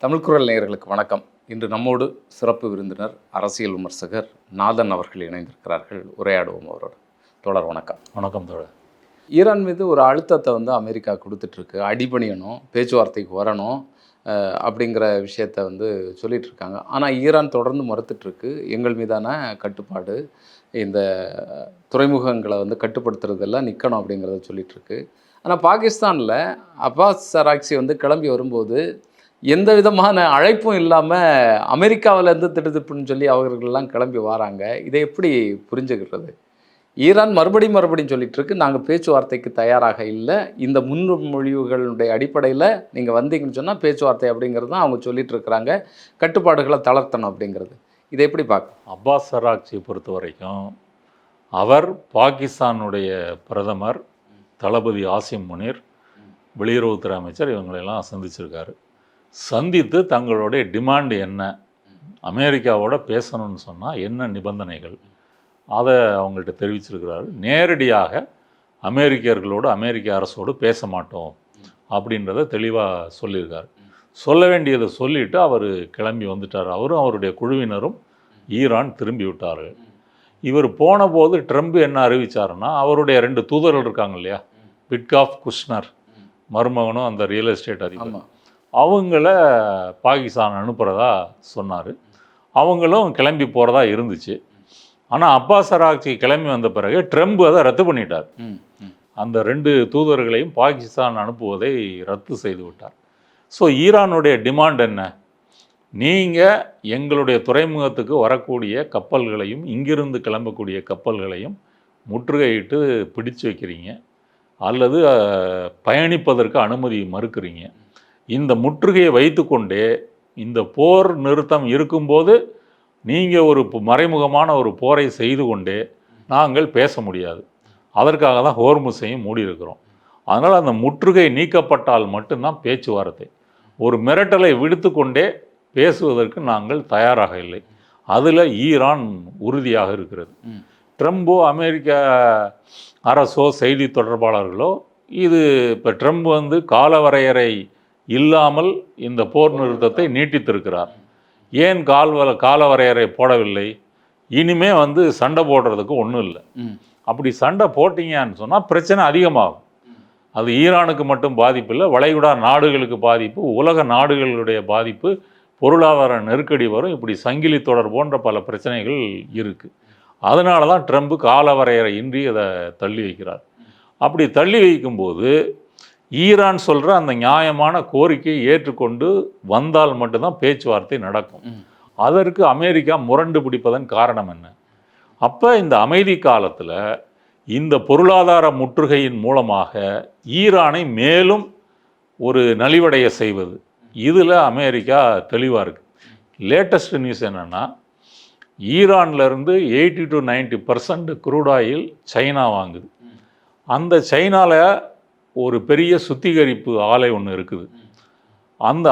தமிழ் குரல் நேயர்களுக்கு வணக்கம். இன்று நம்மோடு சிறப்பு விருந்தினர் அரசியல் விமர்சகர் நாதன் அவர்கள் இணைந்திருக்கிறார்கள். உரையாடுவோம் அவரோட. தோழர் வணக்கம். வணக்கம் தோழர். ஈரான் மீது ஒரு அழுத்தத்தை அமெரிக்கா கொடுத்துட்ருக்கு. அடிபணியணும், பேச்சுவார்த்தைக்கு வரணும் அப்படிங்கிற விஷயத்தை சொல்லிகிட்டு இருக்காங்க. ஆனால் ஈரான் தொடர்ந்து மறுத்துட்ருக்கு. எங்கள் மீதான கட்டுப்பாடு, இந்த துறைமுகங்களை கட்டுப்படுத்துறதெல்லாம் நிற்கணும் அப்படிங்கிறத சொல்லிகிட்ருக்கு. ஆனால் பாகிஸ்தானில் அப்பாஸ் அராக்சி கிளம்பி வரும்போது எந்த விதமான அழைப்பும் இல்லாமல் அமெரிக்காவிலேருந்து திடுதிப்புன்னு சொல்லி அவர்கள்லாம் கிளம்பி வராங்க. இதை எப்படி புரிஞ்சுக்கிறது? ஈரான் மறுபடியும் சொல்லிட்டு இருக்கு, நாங்கள் பேச்சுவார்த்தைக்கு தயாராக இல்லை, இந்த முன்மொழிவுகளுடைய அடிப்படையில் நீங்கள் வந்தீங்கன்னு சொன்னால் பேச்சுவார்த்தை அப்படிங்கிறது தான் அவங்க சொல்லிட்டு இருக்கிறாங்க, கட்டுப்பாடுகளை தளர்த்தணும் அப்படிங்கிறது. இதை எப்படி பார்க்க? அப்பாஸ் அராக்சியை பொறுத்த வரைக்கும் அவர் பாகிஸ்தானுடைய பிரதமர் தளபதி ஆசிம் முனீர், வெளியுறவுத்துறை அமைச்சர், இவங்களெல்லாம் சந்திச்சிருக்காரு. சந்தித்து தங்களுடைய டிமாண்ட் என்ன, அமெரிக்காவோட பேசணும்னு சொன்னால் என்ன நிபந்தனைகள், அதை அவங்கள்ட்ட தெரிவிச்சிருக்கிறாரு. நேரடியாக அமெரிக்கர்களோடு அமெரிக்க அரசோடு பேச மாட்டோம் அப்படின்றத தெளிவாக சொல்லியிருக்காரு. சொல்ல வேண்டியதை சொல்லிவிட்டு அவர் கிளம்பி வந்துட்டார். அவரும் அவருடைய குழுவினரும் ஈரான் திரும்பி விட்டார்கள். இவர் போன போது ட்ரம்ப் என்ன அறிவித்தாருன்னா, அவருடைய 2 தூதர்கள் இருக்காங்க இல்லையா, விட்காஃப் குஷ்னர் மருமகனும் அந்த ரியல் எஸ்டேட் அதிபர், அவங்கள பாகிஸ்தான் அனுப்புகிறதா சொன்னார். அவங்களும் கிளம்பி போகிறதா இருந்துச்சு. ஆனால் அப்பாஸ் அராக்சி கிளம்பி வந்த பிறகு ட்ரம்ப் அதை ரத்து பண்ணிட்டார். அந்த 2 தூதர்களையும் பாகிஸ்தான் அனுப்புவதை ரத்து செய்து விட்டார். ஸோ ஈரானுடைய டிமாண்ட் என்ன? நீங்கள் எங்களுடைய துறைமுகத்துக்கு வரக்கூடிய கப்பல்களையும் இங்கிருந்து கிளம்பக்கூடிய கப்பல்களையும் முற்றுகையிட்டு பிடிச்சு வைக்கிறீங்க, அல்லது பயணிப்பதற்கு அனுமதி மறுக்கிறீங்க. இந்த முற்றுகையை வைத்துக்கொண்டே இந்த போர் நிறுத்தம் இருக்கும்போது நீங்கள் ஒரு மறைமுகமான ஒரு போரை செய்து கொண்டே நாங்கள் பேச முடியாது. அதற்காக தான் ஹோர்முஸையும் மூடியிருக்கிறோம். அதனால் அந்த முற்றுகை நீக்கப்பட்டால் மட்டும்தான் பேச்சுவார்த்தை. ஒரு மிரட்டலை விடுத்து கொண்டே பேசுவதற்கு நாங்கள் தயாராக இல்லை. அதில் ஈரான் உறுதியாக இருக்கிறது. ட்ரம்போ அமெரிக்க அரசோ செய்தி தொடர்பாளர்களோ இது இப்போ ட்ரம்ப் காலவரையறை இல்லாமல் இந்த போர் நிறுத்தத்தை நீட்டித்திருக்கிறார். ஏன் காலவரையறை போடவில்லை? இனிமே சண்டை போடுறதுக்கு ஒன்றும் இல்லை. அப்படி சண்டை போட்டிங்கன்னு சொன்னால் பிரச்சனை அதிகமாகும். அது ஈரானுக்கு மட்டும் பாதிப்பு இல்லை, வளைகுடா நாடுகளுக்கு பாதிப்பு, உலக நாடுகளுடைய பாதிப்பு, பொருளாதார நெருக்கடி வரும். இப்படி சங்கிலி தொடர் போன்ற பல பிரச்சனைகள் இருக்குது. அதனால தான் ட்ரம்ப் காலவரையறை இன்றி அதை தள்ளி வைக்கிறார். அப்படி தள்ளி வைக்கும்போது ஈரான் சொல்கிற அந்த நியாயமான கோரிக்கையை ஏற்றுக்கொண்டு வந்தால் மட்டும்தான் பேச்சுவார்த்தை நடக்கும். அதற்கு அமெரிக்கா முரண்டு பிடிப்பதன் காரணம் என்ன? அப்போ இந்த அமைதி காலத்தில் இந்த பொருளாதார முற்றுகையின் மூலமாக ஈரானை மேலும் ஒரு நலிவடைய செய்வது, இதில் அமெரிக்கா தெளிவாக இருக்குது. லேட்டஸ்ட் நியூஸ் என்னென்னா, ஈரான்லேருந்து 80 to 90% க்ரூட் ஆயில் சைனா வாங்குது. அந்த சைனாவில் ஒரு பெரிய சுத்திகரிப்பு ஆலை ஒன்று இருக்குது.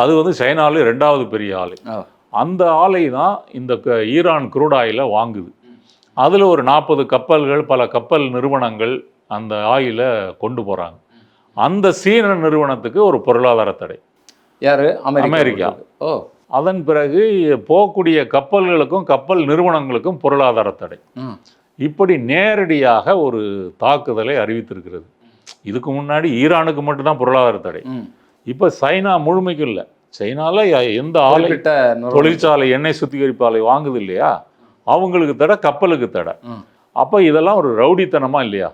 அது சைனாவிலே 2வது பெரிய ஆலை. அந்த ஆலை தான் இந்த ஈரான் க்ரூட் ஆயிலை வாங்குது. அதில் ஒரு 40 கப்பல்கள், பல கப்பல் நிறுவனங்கள் அந்த ஆயிலை கொண்டு போகிறாங்க. அந்த சீன நிறுவனத்துக்கு ஒரு பொருளாதார தடை. யார்? அமெரிக்கா. அதன் பிறகு போகக்கூடிய கப்பல்களுக்கும் கப்பல் நிறுவனங்களுக்கும் பொருளாதார தடை. இப்படி நேரடியாக ஒரு தாக்குதலை அறிவித்திருக்கிறது. இதுக்கு முன்னாடி ஈரானுக்கு மட்டும்தான் பொருளாதார தடை. இப்போ சைனா முழுமைக்கும் இல்லை. சைனாவில் எந்த ஆலை, தொழிற்சாலை, எண்ணெய் சுத்திகரிப்பு ஆலை வாங்குது இல்லையா, அவங்களுக்கு தடை, கப்பலுக்கு தடை. அப்போ இதெல்லாம் ஒரு ரவுடித்தனமாக இல்லையா?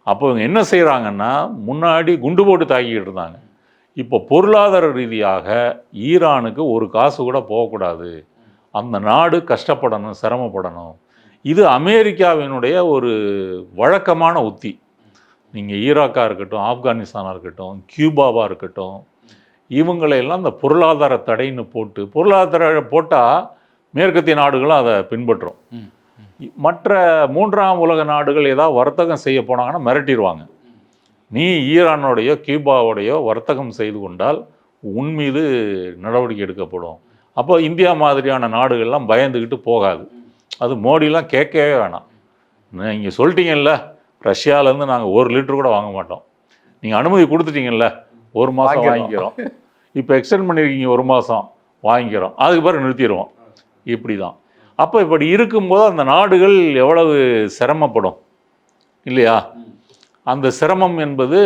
அப்போ இவங்க என்ன செய்கிறாங்கன்னா, முன்னாடி குண்டு போட்டு தாக்கிக்கிட்டு இருந்தாங்க. இப்போ பொருளாதார ரீதியாக ஈரானுக்கு ஒரு காசு கூட போகக்கூடாது, அந்த நாடு கஷ்டப்படணும், சிரமப்படணும். இது அமெரிக்காவினுடைய ஒரு வழக்கமான உத்தி. நீங்கள் ஈராக்காக இருக்கட்டும், ஆப்கானிஸ்தானாக இருக்கட்டும், கியூபாவாக இருக்கட்டும், இவங்களையெல்லாம் இந்த பொருளாதார தடைன்னு போட்டு, பொருளாதார போட்டால் மேற்கத்திய நாடுகளும் அதை பின்பற்றும். மற்ற 3ஆம் உலக நாடுகள் ஏதாவது வர்த்தகம் செய்ய போனாங்கன்னா மிரட்டிடுவாங்க. நீ ஈரானோடையோ கியூபாவோடையோ வர்த்தகம் செய்து கொண்டால் உன் மீது நடவடிக்கை எடுக்கப்படும். அப்போ இந்தியா மாதிரியான நாடுகள்லாம் பயந்துக்கிட்டு போகாது. அது மோடிலாம் கேட்கவே வேணாம். நீங்கள் சொல்லிட்டீங்கல்ல, ரஷ்யாவிலேருந்து நாங்கள் 1 லிட்டர் கூட வாங்க மாட்டோம், நீங்கள் அனுமதி கொடுத்துட்டீங்கல்ல, 1 மாதம் வாங்கிக்கிறோம், இப்போ எக்ஸ்டெண்ட் பண்ணியிருக்கீங்க 1 மாதம் வாங்கிக்கிறோம், அதுக்கு பிறகு நிறுத்திடுவோம். இப்படி தான். அப்போ இப்படி இருக்கும்போது அந்த நாடுகள் எவ்வளவு சிரமப்படும் இல்லையா? அந்த சிரமம் என்பது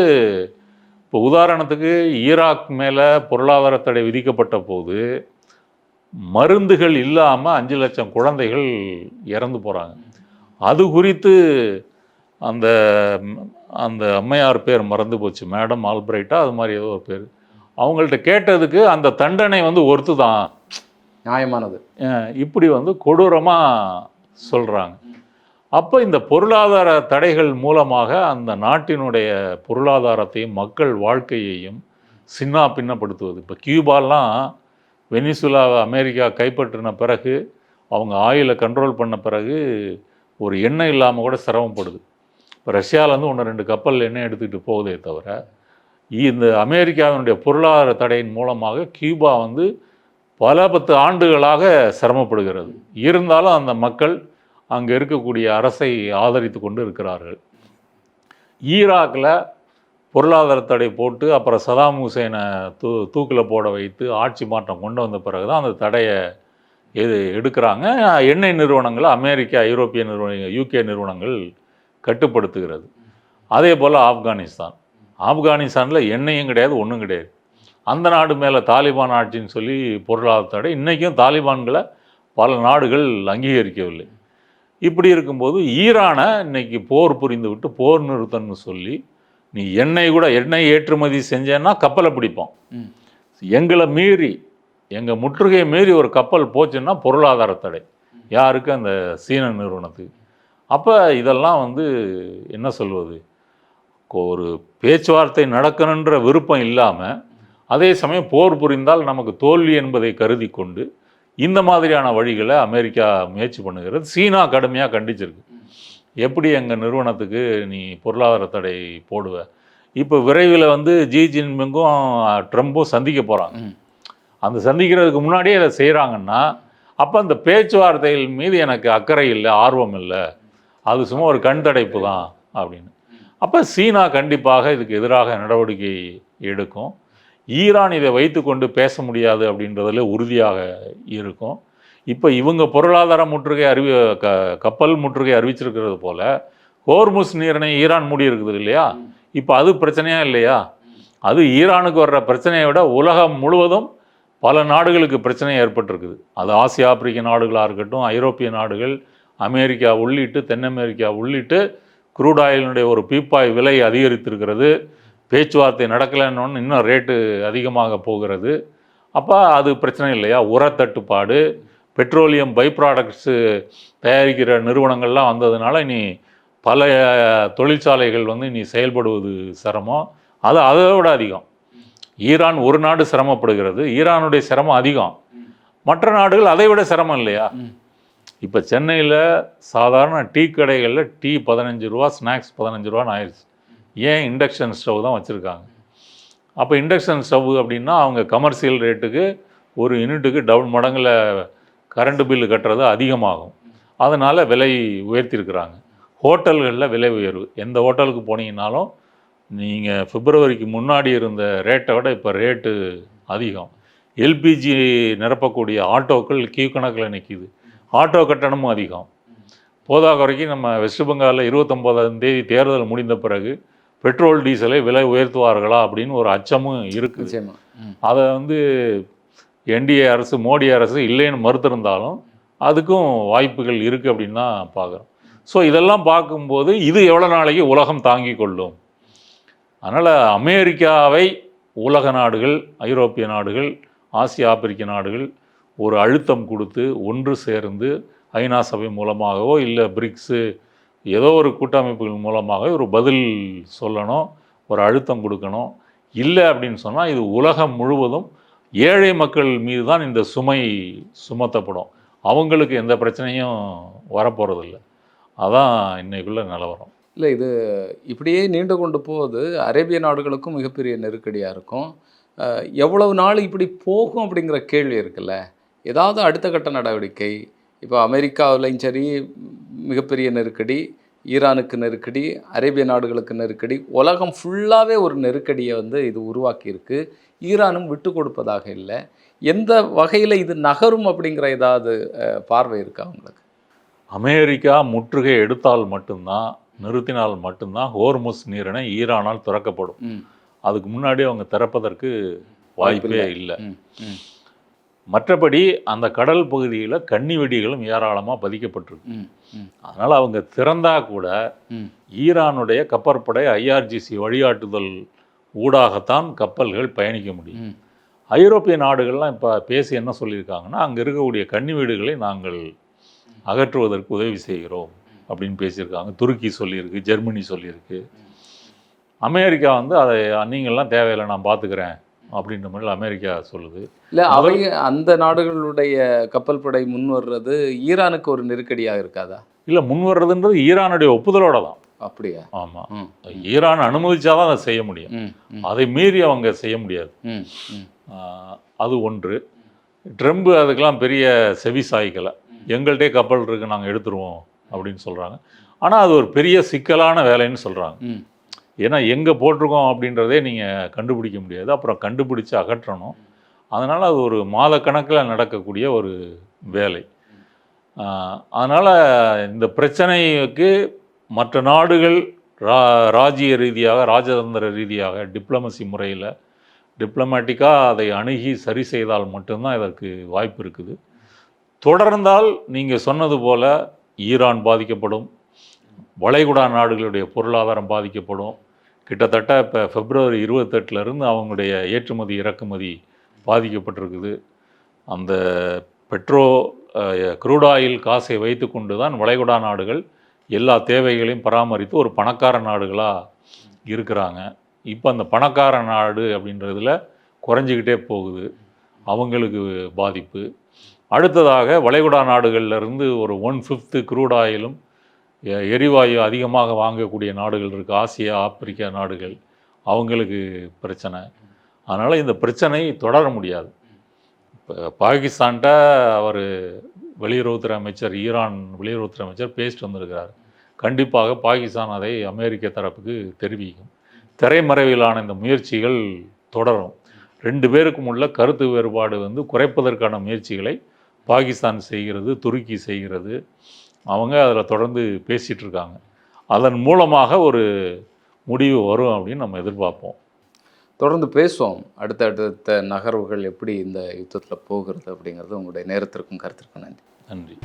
இப்போ உதாரணத்துக்கு ஈராக் மேலே பொருளாதார தடை விதிக்கப்பட்ட போது மருந்துகள் இல்லாமல் 5 லட்சம் குழந்தைகள் இறந்து போகிறாங்க. அது குறித்து அந்த அந்த அம்மையார் பேர் மறந்து போச்சு, மேடம் ஆல்பிரைட்டா அது மாதிரி ஏதோ ஒரு பேர், அவங்கள்ட்ட கேட்டதுக்கு அந்த தண்டனை வந்து ஒர்த்து தான், நியாயமானது. இப்படி வந்து கொடூரமாக சொல்கிறாங்க. அப்போ இந்த பொருளாதார தடைகள் மூலமாக அந்த நாட்டினுடைய பொருளாதாரத்தையும் மக்கள் வாழ்க்கையையும் சின்னா பின்னப்படுத்துவது. இப்போ கியூபாலாம் வெனிசுலாவை அமெரிக்கா கைப்பற்றின பிறகு, அவங்க ஆயிலை கண்ட்ரோல் பண்ண பிறகு ஒரு எண்ணெய் இல்லாமல் கூட சிரமப்படுது. இப்போ ரஷ்யாவிலேருந்து 1-2 கப்பல் எண்ணெய் எடுத்துக்கிட்டு போகுதே தவிர, இந்த அமெரிக்காவினுடைய பொருளாதார தடையின் மூலமாக கியூபா வந்து பல 10 ஆண்டுகளாக சிரமப்படுகிறது. இருந்தாலும் அந்த மக்கள் அங்கே இருக்கக்கூடிய அரசை ஆதரித்து கொண்டு இருக்கிறார்கள். ஈராக்கில் பொருளாதார தடை போட்டு அப்புறம் சதாம் ஹுசேனை தூக்கில் போட வைத்து ஆட்சி மாற்றம் கொண்டு வந்த பிறகு தான் அந்த தடையை எடுக்கிறாங்க. எண்ணெய் நிறுவனங்களை அமெரிக்கா, ஐரோப்பிய நிறுவனங்கள், யூகே நிறுவனங்கள் கட்டுப்படுத்துகிறது. அதே போல் ஆப்கானிஸ்தானில் எண்ணெயும் கிடையாது, ஒன்றும் கிடையாது. அந்த நாடு மேலே தாலிபான் ஆட்சின்னு சொல்லி பொருளாதார தடை. இன்றைக்கும் தாலிபான்களை பல நாடுகள் அங்கீகரிக்கவில்லை. இப்படி இருக்கும்போது ஈரானை இன்னைக்கு போர் புரிந்து விட்டு போர் நிறுத்தம்னு சொல்லி, நீ எண்ணெய் ஏற்றுமதி செஞ்சேன்னா கப்பலை பிடிப்போம், எங்களை மீறி எங்கள் முற்றுகையை மீறி ஒரு கப்பல் போச்சுன்னா பொருளாதார தடை. யாருக்கு? அந்த சீன நிறுவனத்துக்கு. அப்போ இதெல்லாம் வந்து என்ன சொல்வது, ஒரு பேச்சுவார்த்தை நடக்கணுன்ற விருப்பம் இல்லாமல் அதே சமயம் போர் புரிந்தால் நமக்கு தோல்வி என்பதை கருதி கொண்டு இந்த மாதிரியான வழிகளை அமெரிக்கா முயற்சி பண்ணுகிறது. சீனா கடுமையாக கண்டிச்சிருக்கு. எப்படி எங்கள் நிறுவனத்துக்கு நீ பொருளாதார தடை போடுவ? இப்போ விரைவில் வந்து ஜி ஜின்பிங்கும் ட்ரம்பும் சந்திக்க போகிறாங்க. அந்த சந்திக்கிறதுக்கு முன்னாடியே அதை செய்கிறாங்கன்னா, அப்போ அந்த பேச்சுவார்த்தைகள் மீது எனக்கு அக்கறை இல்லை, ஆர்வம் இல்லை, அது சும்மா ஒரு கண் தடைப்பு தான் அப்படின்னு. அப்போ சீனா கண்டிப்பாக இதுக்கு எதிராக நடவடிக்கை எடுக்கும். ஈரான் இதை வைத்து கொண்டு பேச முடியாது அப்படின்றதில் உறுதியாக இருக்கும். இப்போ இவங்க பொருளாதார முற்றுகை கப்பல் முற்றுகை அறிவிச்சிருக்கிறது போல ஹோர்முஸ் நீரிணை ஈரான் மூடி இருக்குது இல்லையா? இப்போ அது பிரச்சனையா இல்லையா? அது ஈரானுக்கு வர்ற பிரச்சனையை விட உலகம் முழுவதும் பல நாடுகளுக்கு பிரச்சனை ஏற்பட்டிருக்குது. அது ஆசிய ஆப்பிரிக்க நாடுகளாக இருக்கட்டும், ஐரோப்பிய நாடுகள், அமெரிக்கா உள்ளிட்டு, தென் அமெரிக்கா உள்ளிட்டு க்ரூட் ஆயிலினுடைய ஒரு பீப்பாய் விலை அதிகரித்திருக்கிறது. பேச்சுவார்த்தை நடக்கலைன்னு இன்னும் ரேட்டு அதிகமாக போகிறது. அப்போ அது பிரச்சனை இல்லையா? உரத்தட்டுப்பாடு, பெட்ரோலியம் பை ப்ராடக்ட்ஸு தயாரிக்கிற நிறுவனங்கள்லாம் வந்ததுனால இனி பல தொழிற்சாலைகள் வந்து இனி செயல்படுவது சிரமம். அது அதை விட அதிகம். ஈரான் ஒரு நாடு சிரமப்படுகிறது, ஈரானுடைய சிரமம் அதிகம். மற்ற நாடுகள் அதை விட சிரமம் இல்லையா? இப்போ சென்னையில் சாதாரண டீ கடைகளில் டீ 15 ரூபா, ஸ்நாக்ஸ் 15 ரூபான்னு ஆயிடுச்சு. ஏன்? இண்டக்ஷன் ஸ்டவ் தான் வச்சுருக்காங்க. அப்போ இண்டக்ஷன் ஸ்டவ் அப்படின்னா அவங்க கமர்ஷியல் ரேட்டுக்கு ஒரு யூனிட்டுக்கு டபுள் மடங்கில் கரண்ட் பில்லு கட்டுறது அதிகமாகும். அதனால் விலை உயர்த்தியிருக்கிறாங்க. ஹோட்டல்களில் விலை உயர்வு. எந்த ஹோட்டலுக்கு போனீங்கன்னாலும் நீங்கள் பிப்ரவரிக்கு முன்னாடி இருந்த ரேட்டை விட இப்போ ரேட்டு அதிகம். எல்பிஜி நிரப்பக்கூடிய ஆட்டோக்கள் கியூ கணக்கில் நிற்கிது. ஆட்டோ கட்டணமும் அதிகம். போதாக வரைக்கும் நம்ம வெஸ்ட் பெங்காலில் 29ஆம் தேதி தேர்தல் முடிந்த பிறகு பெட்ரோல் டீசலை விலை உயர்த்துவார்களா அப்படின்னு ஒரு அச்சமும் இருக்குது. அதை வந்து என்டிஏ அரசு, மோடி அரசு இல்லைன்னு மறுத்திருந்தாலும் அதுக்கும் வாய்ப்புகள் இருக்குது அப்படின்னு தான் பார்க்குறோம். ஸோ இதெல்லாம் பார்க்கும்போது இது எவ்வளோ நாளைக்கு உலகம் தாங்கி கொள்ளும்? அதனால் அமெரிக்காவை உலக நாடுகள், ஐரோப்பிய நாடுகள், ஆசிய ஆப்பிரிக்க நாடுகள் ஒரு அழுத்தம் கொடுத்து ஒன்று சேர்ந்து ஐநா சபை மூலமாகவோ இல்லை பிரிக்ஸு ஏதோ ஒரு கூட்டமைப்புகள் மூலமாக ஒரு பதில் சொல்லணும், ஒரு அழுத்தம் கொடுக்கணும். இல்லை அப்படின்னு சொன்னால் இது உலகம் முழுவதும் ஏழை மக்கள் மீது தான் இந்த சுமை சுமத்தப்படும். அவங்களுக்கு எந்த பிரச்சனையும் வரப்போகிறதில்ல. அதான் இன்னைக்குள்ள நிலவரம். இல்லை, இது இப்படியே நீண்டு கொண்டு போகுது. அரேபிய நாடுகளுக்கும் மிகப்பெரிய நெருக்கடியாக இருக்கும். எவ்வளவு நாள் இப்படி போகும் அப்படிங்கிற கேள்வி இருக்குல்ல. ஏதாவது அடுத்த கட்ட நடவடிக்கை, இப்போ அமெரிக்காவிலையும் சரி மிகப்பெரிய நெருக்கடி, ஈரானுக்கு நெருக்கடி, அரேபிய நாடுகளுக்கு நெருக்கடி, உலகம் ஃபுல்லாகவே ஒரு நெருக்கடியை வந்து இது உருவாக்கியிருக்கு. ஈரானும் விட்டு கொடுப்பதாக இல்லை. எந்த வகையில் இது நகரும் அப்படிங்கிற ஏதாவது பார்வை இருக்கா உங்களுக்கு? அமெரிக்கா முற்றுகை எடுத்தால் மட்டும்தான், நிறுத்தினால் மட்டும்தான் ஹோர்முஸ் நீரிணை ஈரானால் திறக்கப்படும். அதுக்கு முன்னாடி அவங்க திறப்பதற்கு வாய்ப்பே இல்லை. மற்றபடி அந்த கடல் பகுதியில் கன்னி வெடிகளும் ஏராளமாக பதிக்கப்பட்டிருக்கு. அதனால் அவங்க திறந்தா கூட ஈரானுடைய கப்பற்படை ஐஆர்ஜிசி வழிகாட்டுதல் ஊடாகத்தான் கப்பல்கள் பயணிக்க முடியும். ஐரோப்பிய நாடுகள்லாம் இப்போ பேசி என்ன சொல்லியிருக்காங்கன்னா, அங்கே இருக்கக்கூடிய கன்னி வீடுகளை நாங்கள் அகற்றுவதற்கு உதவி செய்கிறோம் அப்படின்னு பேசியிருக்காங்க. துருக்கி சொல்லியிருக்கு, ஜெர்மனி சொல்லியிருக்கு. அமெரிக்கா வந்து அதை நீங்கள்லாம் தேவையில்லை, நான் பார்த்துக்கிறேன் அப்படின்ற மாதிரி அமெரிக்கா சொல்லுது. இல்லை, அவை அந்த நாடுகளுடைய கப்பல் படை முன் வர்றது ஈரானுக்கு ஒரு நெருக்கடியாக இருக்காதா? இல்லை, முன் வர்றதுன்றது ஈரானுடைய ஒப்புதலோட தான். அப்படியா? ஆமாம், ஈரான் அனுமதிச்சாதான் அதை செய்ய முடியும். அதை மீறி அவங்க செய்ய முடியாது. அது ஒன்று. ட்ரம்ப் அதுக்கெல்லாம் பெரிய செவி சாய்க்கலை. எங்கள்கிட்டே கப்பல் இருக்குது, நாங்கள் எடுத்துருவோம் அப்படின்னு சொல்கிறாங்க. ஆனால் அது ஒரு பெரிய சிக்கலான வேலைன்னு சொல்கிறாங்க. ஏன்னா எங்கே போட்டிருக்கோம் அப்படின்றதே நீங்கள் கண்டுபிடிக்க முடியாது. அப்புறம் கண்டுபிடிச்சு அகற்றணும். அதனால் அது ஒரு மாத கணக்கில் நடக்கக்கூடிய ஒரு வேலை. அதனால் இந்த பிரச்சனைக்கு மற்ற நாடுகள் ராஜ்ய ரீதியாக, ராஜதந்திர ரீதியாக, டிப்ளமசி முறையில் டிப்ளமேட்டிக்காக அதை அணுகி சரி செய்தால் மட்டும்தான் இதற்கு வாய்ப்பு இருக்குது. தொடர்ந்தால் நீங்கள் சொன்னது போல் ஈரான் பாதிக்கப்படும், வளைகுடா நாடுகளுடைய பொருளாதாரம் பாதிக்கப்படும். கிட்டத்தட்ட இப்போ February 28 அவங்களுடைய ஏற்றுமதி இறக்குமதி பாதிக்கப்பட்டிருக்குது. அந்த க்ரூட் ஆயில் காசை வைத்து கொண்டு தான் வளைகுடா நாடுகள் எல்லா தேவைகளையும் பராமரித்து ஒரு பணக்கார நாடுகளாக இருக்கிறாங்க. இப்போ அந்த பணக்கார நாடு அப்படின்றதுல குறைஞ்சிக்கிட்டே போகுது. அவங்களுக்கு பாதிப்பு. அடுத்ததாக வளைகுடா நாடுகள்லேருந்து ஒரு 1/5 க்ரூட் ஆயிலும் எரிவாயு அதிகமாக வாங்கக்கூடிய நாடுகள் இருக்குது. ஆசியா, ஆப்பிரிக்கா நாடுகள், அவங்களுக்கு பிரச்சனை. அதனால் இந்த பிரச்சனை தொடர முடியாது. இப்போ பாகிஸ்தான்கிட்ட அவர் வெளியுறவுத்துறை அமைச்சர், ஈரான் வெளியுறவுத்துறை அமைச்சர் பேசிட்டு வந்திருக்கிறார். கண்டிப்பாக பாகிஸ்தான் அதை அமெரிக்க தரப்புக்கு தெரிவிக்கும். திரைமறைவிலான இந்த முயற்சிகள் தொடரும். 2 பேருக்கும் உள்ள கருத்து வேறுபாடு வந்து குறைப்பதற்கான முயற்சிகளை பாகிஸ்தான் செய்கிறது, துருக்கி செய்கிறது. அவங்க அதில் தொடர்ந்து பேசிகிட்டு இருக்காங்க. அதன் மூலமாக ஒரு முடிவு வரும் அப்படின்னு நம்ம எதிர்பார்ப்போம். தொடர்ந்து பேசுவோம். அடுத்தடுத்த நகர்வுகள் எப்படி இந்த யுத்தத்தில் போகிறது அப்படிங்கிறது. உங்களுடைய நேரத்திற்கும் கருத்திற்கும் நன்றி. நன்றி.